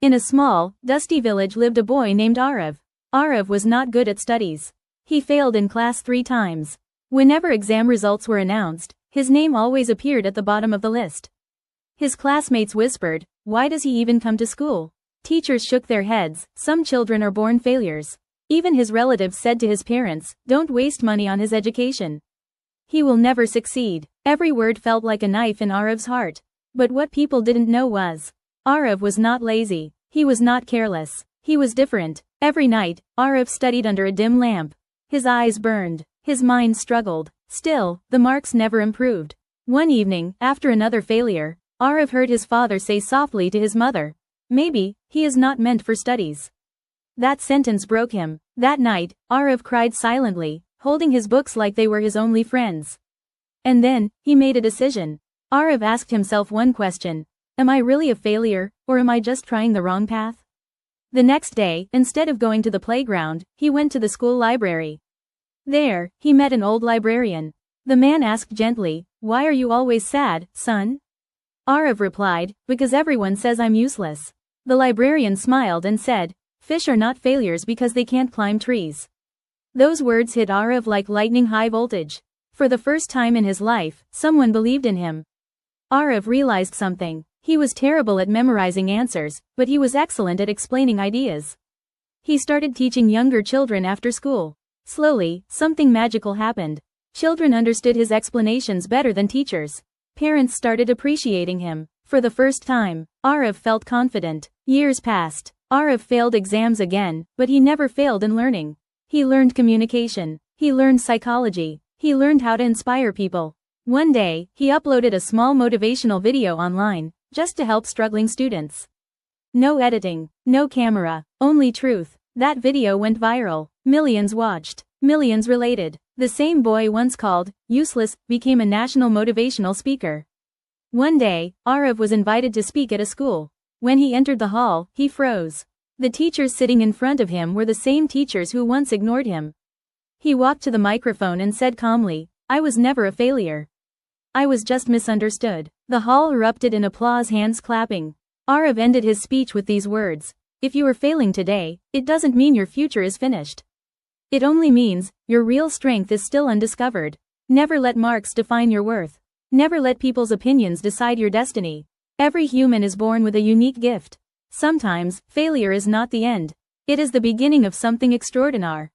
In a small, dusty village lived a boy named Arav. Arav was not good at studies. He failed in class 3 times. Whenever exam results were announced, his name always appeared at the bottom of the list. His classmates whispered, "Why does he even come to school?" Teachers shook their heads, "Some children are born failures." Even his relatives said to his parents, "Don't waste money on his education. He will never succeed." Every word felt like a knife in Arav's heart. But what people didn't know was, Arav was not lazy. He was not careless. He was different. Every night, Arav studied under a dim lamp. His eyes burned. His mind struggled. Still, the marks never improved. One evening, after another failure, Arav heard his father say softly to his mother, "Maybe, he is not meant for studies." That sentence broke him. That night, Arav cried silently, holding his books like they were his only friends. And then, he made a decision. Arav asked himself one question: am I really a failure, or am I just trying the wrong path? The next day, instead of going to the playground, he went to the school library. There, he met an old librarian. The man asked gently, "Why are you always sad, son?" Arav replied, "Because everyone says I'm useless." The librarian smiled and said, "Fish are not failures because they can't climb trees." Those words hit Arav like lightning high voltage. For the first time in his life, someone believed in him. Arav realized something. He was terrible at memorizing answers, but he was excellent at explaining ideas. He started teaching younger children after school. Slowly, something magical happened. Children understood his explanations better than teachers. Parents started appreciating him. For the first time, Arav felt confident. Years passed. Arav failed exams again, but he never failed in learning. He learned communication. He learned psychology. He learned how to inspire people. One day, he uploaded a small motivational video online, just to help struggling students. No editing, no camera, only truth. That video went viral. Millions watched. Millions related. The same boy once called useless became a national motivational speaker. One day, Arav was invited to speak at a school. When he entered the hall, he froze. The teachers sitting in front of him were the same teachers who once ignored him. He walked to the microphone and said calmly, "I was never a failure. I was just misunderstood." The hall erupted in applause, hands clapping. Arav ended his speech with these words: "If you are failing today, it doesn't mean your future is finished. It only means your real strength is still undiscovered. Never let marks define your worth. Never let people's opinions decide your destiny. Every human is born with a unique gift. Sometimes, failure is not the end. It is the beginning of something extraordinary."